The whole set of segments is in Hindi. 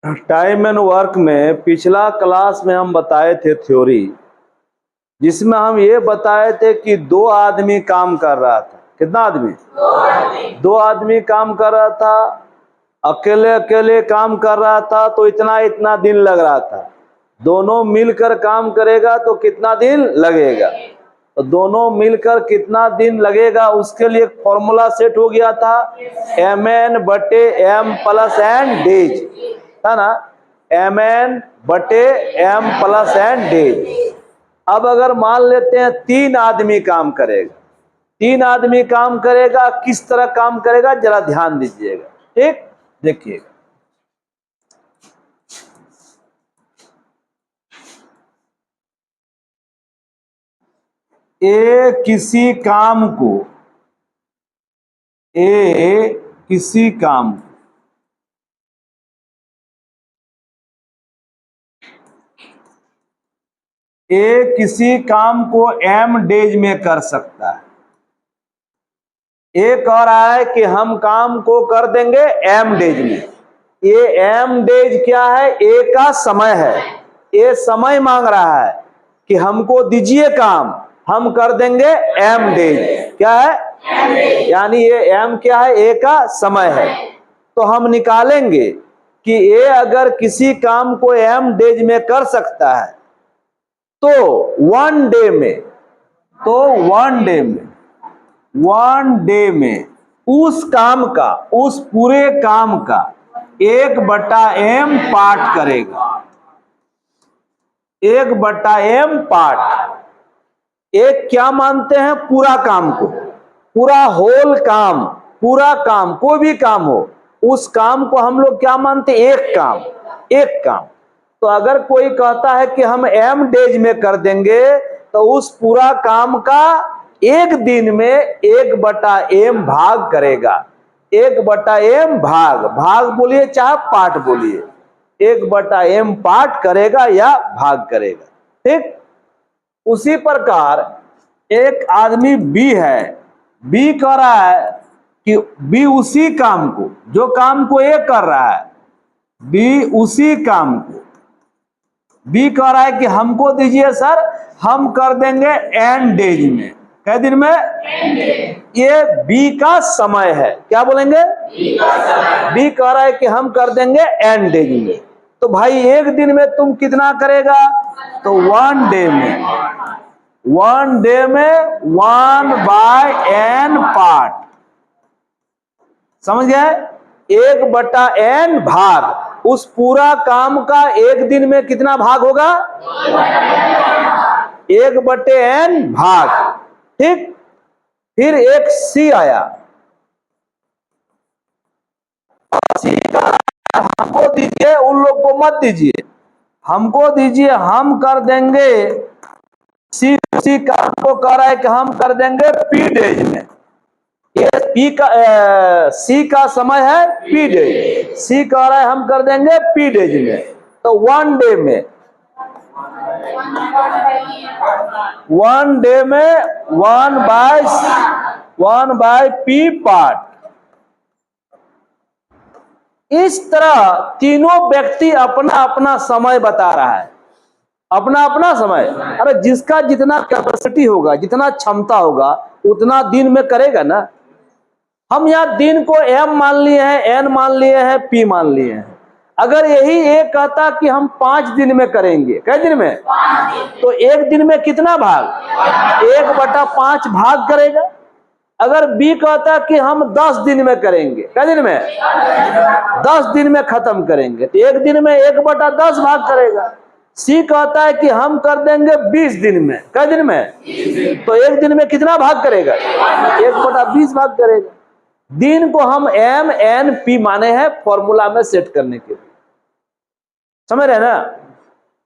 टाइम एंड वर्क में पिछला क्लास में हम बताए थे थ्योरी, जिसमें हम ये बताए थे कि दो आदमी काम कर रहा था। कितना आदमी? दो आदमी काम कर रहा था। अकेले अकेले काम कर रहा था तो इतना इतना दिन लग रहा था। दोनों मिलकर काम करेगा तो कितना दिन लगेगा, तो दोनों मिलकर कितना दिन लगेगा उसके लिए एक फॉर्मूला सेट हो गया था, mn/m प्लस एन डेज था ना। mn/m plus N days. अब अगर मान लेते हैं तीन आदमी काम करेगा, तीन आदमी काम करेगा, किस तरह काम करेगा जरा ध्यान दीजिएगा। ठीक, देखिएगा। ए किसी काम को m डेज में कर सकता है। ये कह रहा है कि हम काम को कर देंगे m डेज में। ये m डेज क्या है? ए का समय है। ये समय मांग रहा है कि हमको दीजिए काम, हम कर देंगे m डेज। क्या है? यानी ये m क्या है? ए का समय है। तो हम निकालेंगे कि ए अगर किसी काम को m डेज में कर सकता है तो वन डे में उस काम का, उस पूरे काम का 1/m पार्ट करेगा। 1/m part. एक क्या मानते हैं? पूरा काम को, पूरा होल काम, पूरा काम, कोई भी काम हो, उस काम को हम लोग क्या मानते हैं? एक काम। तो अगर कोई कहता है कि हम m डेज में कर देंगे तो उस पूरा काम का एक दिन में 1/m भाग करेगा। 1/m भाग बोलिए चाहे पार्ट बोलिए, 1/m पार्ट करेगा या भाग करेगा। ठीक, उसी प्रकार एक आदमी बी है, बी कह रहा है कि बी उसी काम को, जो काम को ए कर रहा है, बी उसी काम को, बी कह रहा है कि हमको दीजिए सर, हम कर देंगे n डेज में। कै दिन में? ये बी का समय है। क्या बोलेंगे? बी कह रहा है कि हम कर देंगे n डेज में। तो भाई एक दिन में तुम कितना करेगा? तो वन डे में 1/n पार्ट। समझ गए? 1/n भाग। उस पूरा काम का एक दिन में कितना भाग होगा? 1/n भाग। ठीक, फिर एक सी आया। सी का हमको दीजिए, उन लोग को मत दीजिए, हमको दीजिए, हम कर देंगे। सी काम को कह रहा है कि हम कर देंगे पी डेज में। ये पी का सी का समय है पी डेज। सी कह रहा है हम कर देंगे पी डेज में। तो वन डे में 1/p पार्ट। इस तरह तीनों व्यक्ति अपना अपना समय बता रहा है, अपना अपना समय। अरे जिसका जितना कैपेसिटी होगा, जितना क्षमता होगा, उतना दिन में करेगा ना। हम यहाँ दिन को m मान लिए हैं, n मान लिए हैं, p मान लिए हैं। अगर यही ए कहता कि हम 5 दिन में करेंगे, कै दिन में? तो एक दिन में कितना भाग? 1/5 भाग करेगा। अगर बी कहता कि हम 10 दिन में करेंगे, कै दिन में? 10 दिन में खत्म करेंगे, तो एक दिन में 1/10 भाग करेगा। सी कहता है कि हम कर देंगे 20 दिन में, कै दिन में? तो एक दिन में कितना भाग करेगा? 1/20 भाग करेगा। दिन को हम m n p माने हैं फॉर्मूला में सेट करने के लिए। समझ रहे ना?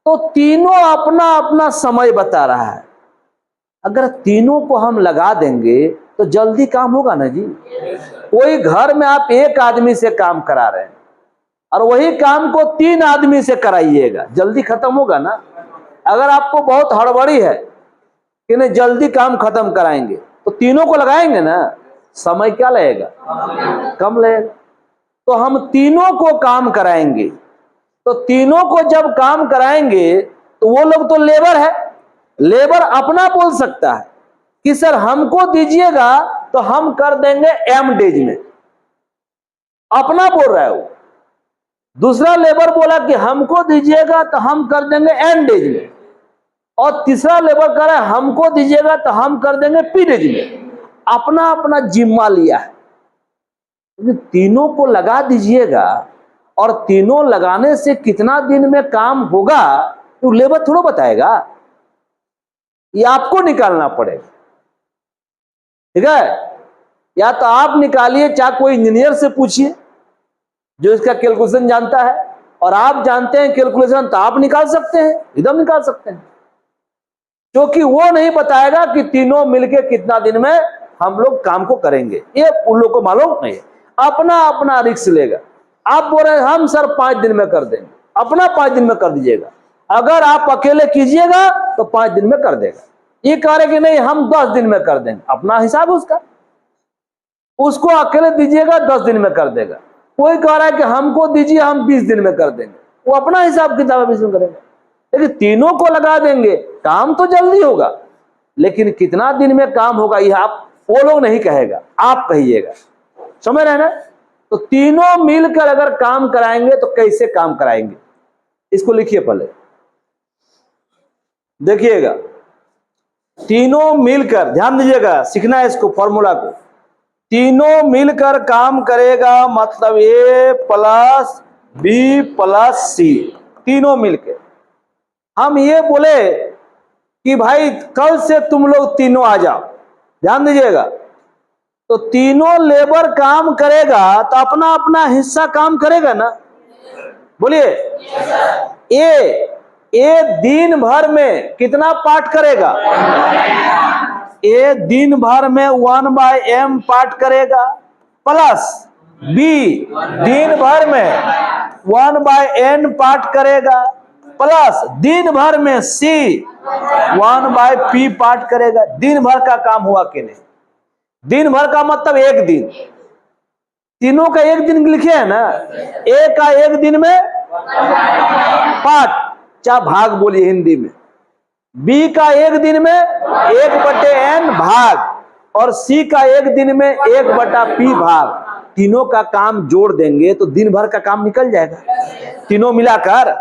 तो तीनों अपना अपना समय बता रहा है। अगर तीनों को हम लगा देंगे तो जल्दी काम होगा ना जी। कोई घर में आप एक आदमी से काम करा रहे हैं और वही काम को 3 आदमी से कराइएगा, जल्दी खत्म होगा ना। अगर आपको बहुत हड़बड़ी है कि नहीं जल्दी काम खत्म कराएंगे, तो तीनों को लगाएंगे ना, समय क्या लगेगा? कम लगेगा। तो हम तीनों को काम कराएंगे। तो तीनों को जब काम कराएंगे तो वो लोग तो लेबर है, लेबर अपना बोल सकता है कि सर हमको दीजिएगा तो हम कर देंगे एम डेज में, अपना बोल रहा है वो। दूसरा लेबर बोला कि हमको दीजिएगा तो हम कर देंगे एन डेज में, और तीसरा लेबर कह रहा है हमको दीजिएगा तो हम कर देंगे पी डेज में। अपना अपना जिम्मा लिया है। तीनों को लगा दीजिएगा और तीनों लगाने से कितना दिन में काम होगा तो लेबर थोड़ा बताएगा, ये आपको निकालना पड़ेगा। ठीक है, या तो आप निकालिए, चाहे कोई इंजीनियर से पूछिए जो इसका कैलकुलेशन जानता है, और आप जानते हैं कैलकुलेशन तो आप निकाल सकते हैं, एकदम निकाल सकते हैं, क्योंकि वो नहीं बताएगा कि तीनों मिलके कितना दिन में हम लोग काम को करेंगे, ये उन लोग को मालूम नहीं है। अपना अपना रिस्क लेगा। आप बोल रहे हैं हम सर 5 दिन में कर देंगे, अपना 5 दिन में कर दीजिएगा। अगर आप अकेले कीजिएगा तो 5 दिन में कर देगा। ये कह रहे कि नहीं हम 10 दिन में कर देंगे, अपना हिसाब उसका, उसको अकेले दीजिएगा 10 दिन में कर देगा। कोई कह रहा है कि हमको दीजिए हम 20 दिन में कर देंगे, वो अपना हिसाब किताब इसमें करेगा। लेकिन तीनों को लगा देंगे, काम तो जल्दी होगा, लेकिन कितना दिन में काम होगा ये आप वो लोग नहीं कहेगा, आप कहिएगा। समझ रहे हैं ना? तो तीनों मिलकर अगर काम कराएंगे तो कैसे काम कराएंगे, इसको लिखिए पहले, देखिएगा। तीनों मिलकर, ध्यान दीजिएगा, सीखना है इसको, फॉर्मूला को। तीनों मिलकर काम करेगा मतलब ए प्लस बी प्लस सी, तीनों मिलकर। हम ये बोले कि भाई कल से तुम लोग तीनों आ जाओ, ध्यान दीजिएगा, तो तीनों लेबर काम करेगा तो अपना अपना हिस्सा काम करेगा ना, बोलिए। ए दिन भर में कितना पार्ट करेगा, ए दिन भर में 1/m पार्ट करेगा, प्लस बी दिन भर में 1/n पार्ट करेगा, प्लस दिन भर में सी 1/p पार्ट करेगा। दिन भर का काम हुआ कि नहीं, दिन भर का मतलब एक दिन, तीनों का एक दिन लिखे है ना, ए का एक दिन में पार्ट, चाहे भाग बोलिए हिंदी में, बी का एक दिन में 1/n भाग, और सी का एक दिन में 1/p भाग। तीनों का काम जोड़ देंगे तो दिन भर का काम निकल जाएगा। तीनों मिलाकर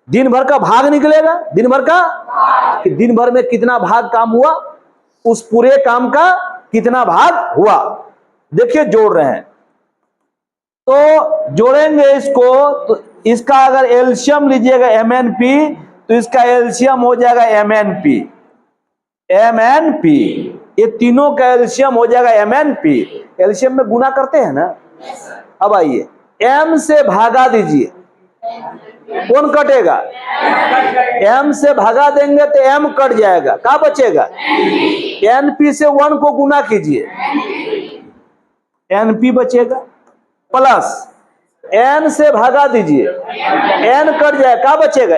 दिन भर का भाग निकलेगा, दिन भर का, कि दिन भर में कितना भाग काम हुआ, उस पूरे काम का कितना भाग हुआ। देखिए जोड़ रहे हैं, तो जोड़ेंगे इसको, तो इसका अगर एलसीएम लीजिएगा MNP, तो इसका एलसीएम हो जाएगा MNP, ये तीनों का एलसीएम हो जाएगा MNP। एलसीएम में गुना करते हैं ना। अब आइए m से भागा दीजिए, कौन कटेगा, m से भागा देंगे तो m कट जाएगा, क्या बचेगा, NP से 1 को गुना कीजिए, NP बचेगा, प्लस n से भागा दीजिए, n कट जाए, क्या बचेगा,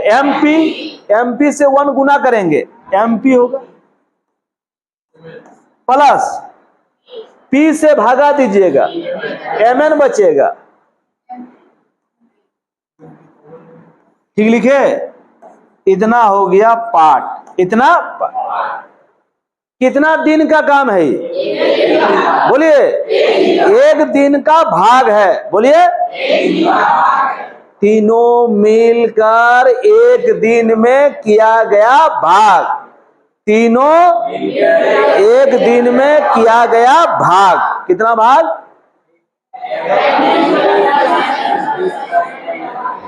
MP से 1 गुना करेंगे, MP होगा, प्लस P से भागा दीजिएगा, MN बचेगा। ठीक लिखे, इतना हो गया पार्ट, इतना कितना दिन का काम है, बोलिए, एक दिन का भाग है, बोलिए। तीनों मिलकर एक दिन में किया गया भाग, तीनों एक दिन में किया गया भाग, कितना भाग,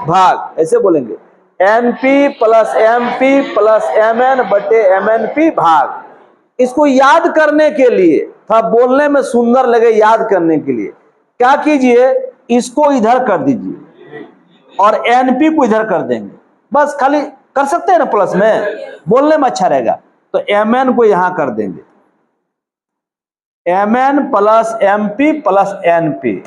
भाग, ऐसे बोलेंगे, NP plus MP plus MN बटे MNP भाग। इसको याद करने के लिए, था बोलने में सुंदर लगे, याद करने के लिए क्या कीजिए, इसको इधर कर दीजिए और NP को इधर कर देंगे, बस खाली कर सकते हैं ना, प्लस में बोलने में अच्छा रहेगा। तो MN को यहां कर देंगे, MN plus MP plus NP,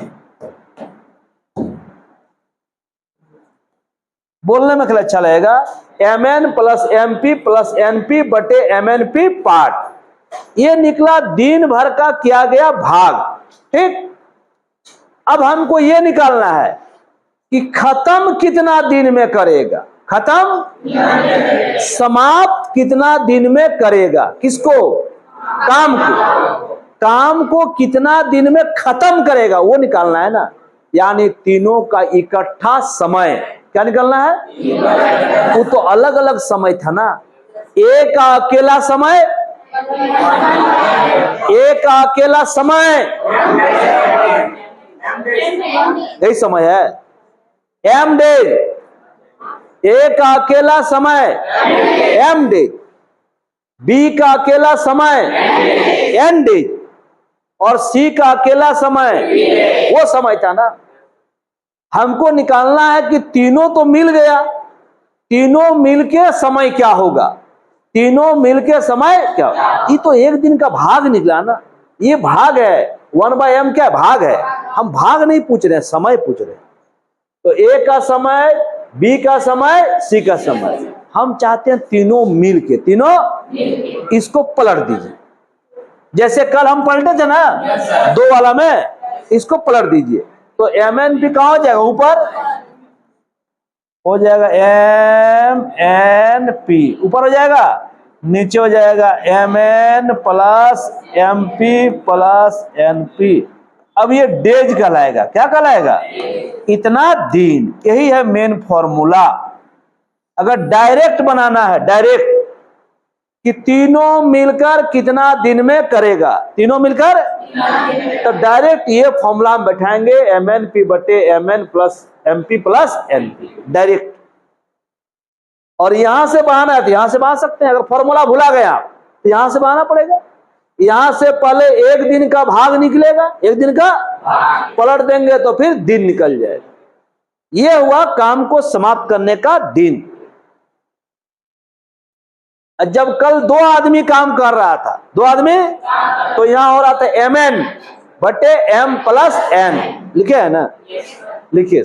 बोलने में खेल अच्छा लगेगा, MN plus MP plus NP बटे MNP पार्ट। ये निकला दिन भर का किया गया भाग। ठीक, अब हमको ये निकालना है कि खत्म कितना दिन में करेगा, खत्म समाप्त कितना दिन में करेगा, किसको, काम को, काम को कितना दिन में खत्म करेगा वो निकालना है ना। यानी तीनों का इकट्ठा समय क्या निकालना है। वो तो अलग अलग समय था ना, एक का अकेला समय, एक का अकेला समय, यही समय है, एम डेज, ए का अकेला समय एम डेज, बी का अकेला समय एन डेज, और सी का अकेला समय वो समय था ना। हमको निकालना है कि तीनों तो मिल गया, तीनों मिलके समय क्या होगा, तीनों मिलके समय क्या, ये तो एक दिन का भाग निकला ना, ये भाग है, 1/m क्या भाग है। हम भाग नहीं पूछ रहे, समय पूछ रहे। तो ए का समय, बी का समय, सी का समय, हम चाहते हैं तीनों मिल के, तीनों इसको पलट दीजिए। जैसे कल हम पलटे थे ना 2 वाला में, इसको पलट दीजिए तो एम एन पी कहां हो जाएगा, ऊपर हो जाएगा, एम एन पी ऊपर हो जाएगा, नीचे हो जाएगा M N plus M P plus N P. अब ये डेज कहलाएगा, क्या कहलाएगा, इतना दिन। यही है मेन फॉर्मूला। अगर डायरेक्ट बनाना है, डायरेक्ट कि तीनों मिलकर कितना दिन में करेगा, तीनों मिलकर, तो डायरेक्ट ये फॉर्मूला हम बैठाएंगे, एम एन पी बटे M N plus M P plus N P, direct. और यहां से बहाना है तो यहां से बहा सकते हैं। अगर फॉर्मूला भुला गया तो यहां से बहाना पड़ेगा। यहां से पहले एक दिन का भाग निकलेगा, एक दिन का पलट देंगे तो फिर दिन निकल जाएगा। यह हुआ काम को समाप्त करने का दिन। जब कल 2 आदमी काम कर रहा था, 2 आदमी, तो यहां हो रहा था एम एन बटे एम प्लस एन, लिखे है ना, लिखिए।